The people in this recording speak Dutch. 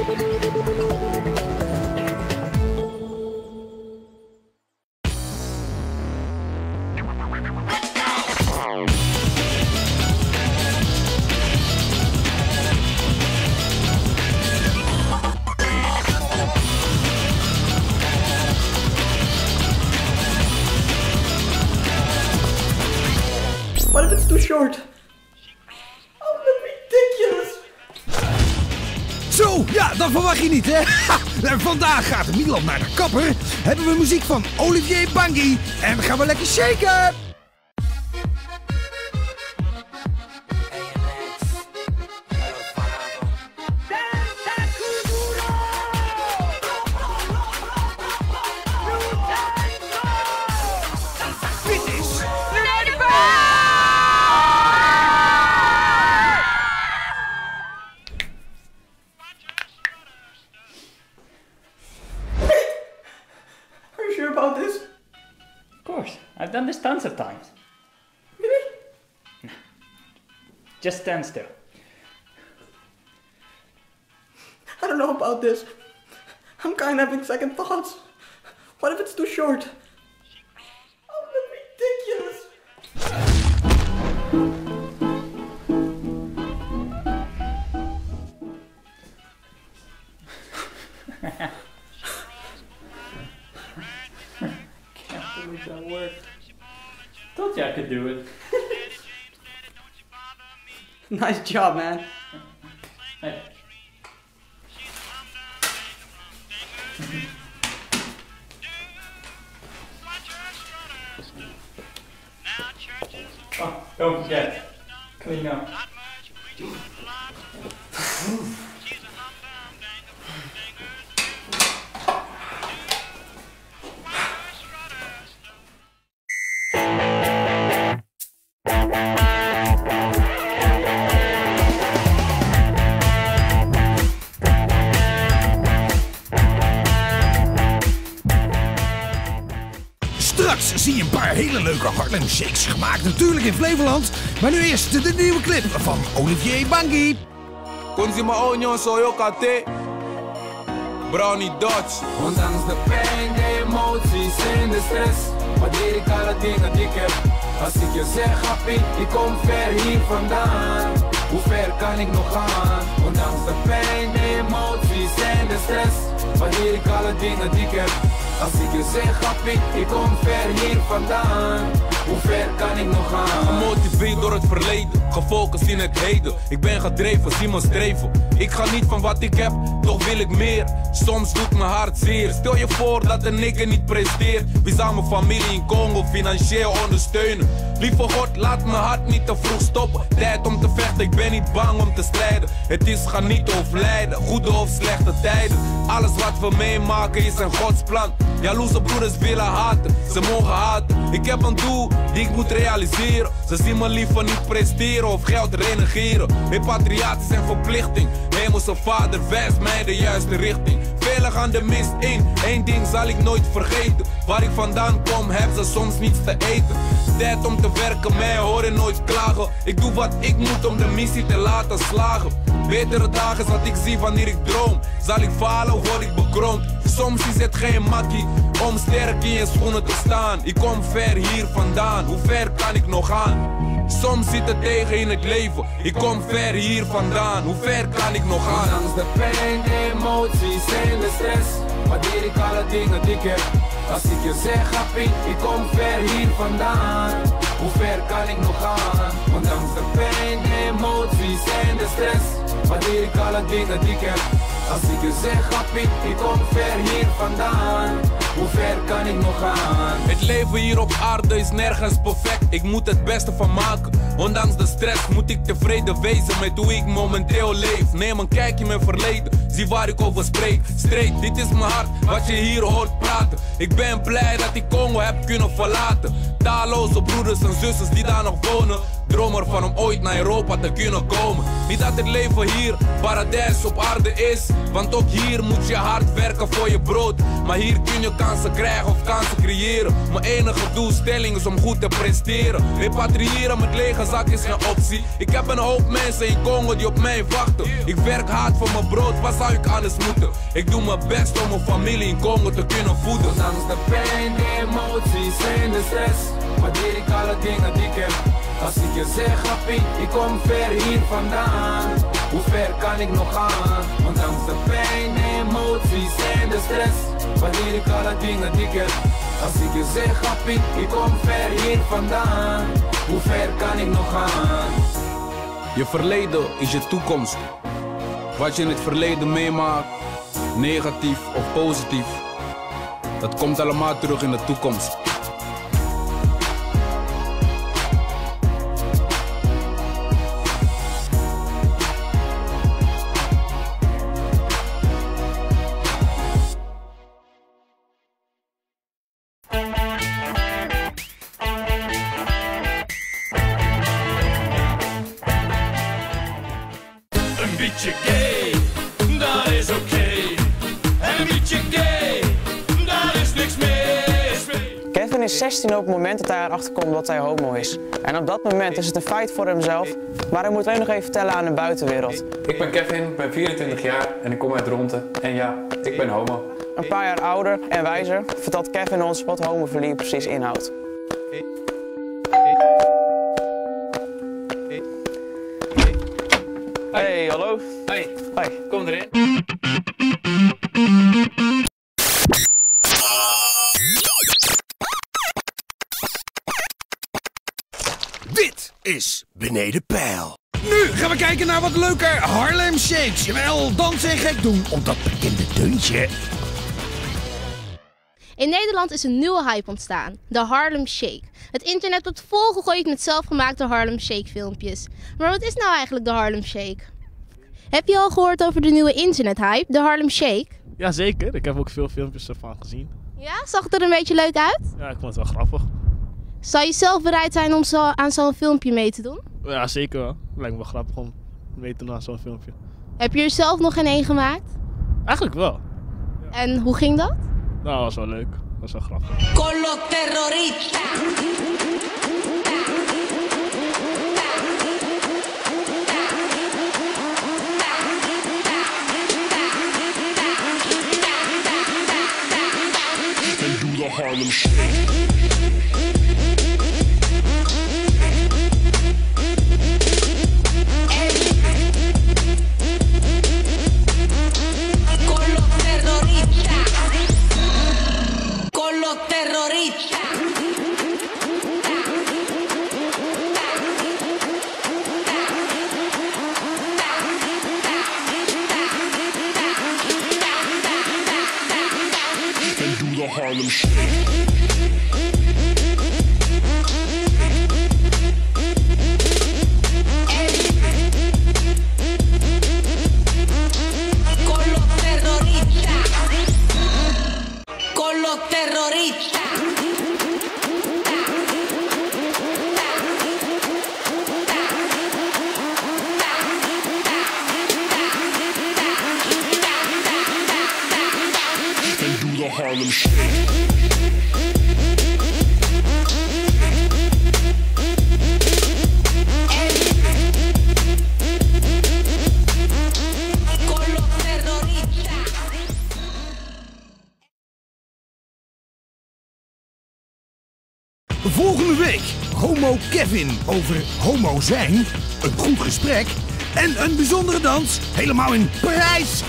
What if it's too short? Oh, that's ridiculous. Zo, ja, dat verwacht je niet, hè? En vandaag gaat Milan naar de kapper, hebben we muziek van Olivier Bangui en gaan we lekker shaken! Are you sure about this? Of course, I've done this tons of times. Really? No. Just stand still. I don't know about this. I'm kind of having second thoughts. What if it's too short? Oh, that's ridiculous. Can't believe that worked. Told you I could do it. Nice job, man. Hey. Oh, don't forget. Clean up. Straks zie je een paar hele leuke Harlem Shakes gemaakt, natuurlijk in Flevoland. Maar nu eerst de nieuwe clip van Olivier Bangui. Konzi ma onyo so yo kate Brownie Dodge. Ondanks de pijn, de emoties en de stress, waardeer ik alle dingen die ik heb. Als ik je zeg happy, ik kom ver hier vandaan. Hoe ver kan ik nog gaan? Ondanks de pijn, de emoties en de stress, waardeer ik alle dingen die ik heb. Als ik je zeg happy, ik kom ver hier vandaan. Hoe ver kan ik nog gaan? Gemotiveerd door het verleden, gefocust in het heden. Ik ben gedreven, zie mijn streven. Ik ga niet van wat ik heb, toch wil ik meer. Soms doet mijn hart zeer. Stel je voor dat een nigger niet presteert. Wie zou mijn familie in Congo financieel ondersteunen? Lieve God, laat mijn hart niet te vroeg stoppen. Tijd om te vechten, ik ben niet bang om te strijden. Het is genieten of lijden, goede of slechte tijden. Alles wat we meemaken is een Gods plan. Jaloerse broeders willen haten, ze mogen haten. Ik heb een doel die ik moet realiseren. Ze zien me liever niet presteren of geld renegeren. Repatriatie is een verplichting. Hemelse Vader wijst mij de juiste richting. Velen gaan de mist in, één ding zal ik nooit vergeten. Waar ik vandaan kom, hebben ze soms niets te eten. Tijd om te werken, mij horen nooit klagen. Ik doe wat ik moet om de missie te laten slagen. Betere dagen is wat ik zie wanneer ik droom. Zal ik falen of word ik bekroond? Soms is het geen makkie om sterk in je schoenen te staan. Ik kom ver hier vandaan, hoe ver kan ik nog gaan? Soms zit het tegen in het leven, ik kom ver hier vandaan. Hoe ver kan ik nog gaan? Ondanks de pijn, de emoties en de stress, waardeer ik alle dingen die ik heb. Als ik je zeg happy, ik kom ver hier vandaan. Hoe ver kan ik nog gaan? Ondanks de pijn, de emoties en de stress, waardeer ik alle dingen die ik heb. Als ik je zeg happy, ik kom ver hier vandaan. Hoe ver kan ik nog gaan? Het leven hier op aarde is nergens perfect. Ik moet het beste van maken. Ondanks de stress moet ik tevreden wezen met hoe ik momenteel leef. Neem een kijkje in mijn verleden, zie waar ik over spreek. Streek, dit is mijn hart, wat je hier hoort praten. Ik ben blij dat ik Congo heb kunnen verlaten. Talloze broeders en zusters die daar nog wonen. Droom ervan om ooit naar Europa te kunnen komen. Niet dat het leven hier paradijs op aarde is, want ook hier moet je hard werken voor je brood. Maar hier kun je kansen krijgen of kansen creëren. Mijn enige doelstelling is om goed te presteren. Repatriëren met lege zak is geen optie. Ik heb een hoop mensen in Congo die op mij wachten. Ik werk hard voor mijn brood, wat zou ik anders moeten? Ik doe mijn best om mijn familie in Congo te kunnen voeden. Ondanks de pijn, de emoties en de stress, waardeer ik alle dingen die ik heb. Als ik je zeg, happy, ik kom ver hier vandaan. Hoe ver kan ik nog gaan? Ondanks de pijn, de emoties en de stress, waardeer ik alle dingen die ik heb. Als ik je zeg, happy, ik kom ver hier vandaan. Hoe ver kan ik nog gaan? Je verleden is je toekomst. Wat je in het verleden meemaakt, negatief of positief, dat komt allemaal terug in de toekomst. Een beetje gay, dat is oké. En een beetje gay, daar is niks mis mee. Kevin is 16 op het moment dat hij erachter komt dat hij homo is. En op dat moment is het een feit voor hemzelf, maar hij moet alleen nog even vertellen aan de buitenwereld. Ik ben Kevin, ik ben 24 jaar en ik kom uit Dronten. En ja, ik ben homo. Een paar jaar ouder en wijzer vertelt Kevin ons wat homofilie precies inhoudt. Hey, hallo. Hoi, Hoi. kom erin. Dit is Beneden Peil. Nu gaan we kijken naar wat leuke Harlem Shakes. Jawel, dansen en gek doen op dat bekende deuntje. In Nederland is een nieuwe hype ontstaan, de Harlem Shake. Het internet wordt volgegooid met zelfgemaakte Harlem Shake filmpjes. Maar wat is nou eigenlijk de Harlem Shake? Heb je al gehoord over de nieuwe internethype, de Harlem Shake? Jazeker, ik heb ook veel filmpjes ervan gezien. Ja, zag het er een beetje leuk uit? Ja, ik vond het wel grappig. Zou je zelf bereid zijn om aan zo'n filmpje mee te doen? Ja, zeker wel. Lijkt me wel grappig om mee te doen aan zo'n filmpje. Heb je er zelf nog geen één gemaakt? Eigenlijk wel. En hoe ging dat? Nou, was wel leuk. Was wel grappig. Con los terroristas. En doe de Harlem Shake. Con los terroristas. Con los terroristas. En doe de Harlem Shake. Con los terroristas. Con los terroristas. En doe de Harlem Shake. Con los terroristas. Volgende week Homo Kevin over homo zijn, een goed gesprek en een bijzondere dans, helemaal in prijs.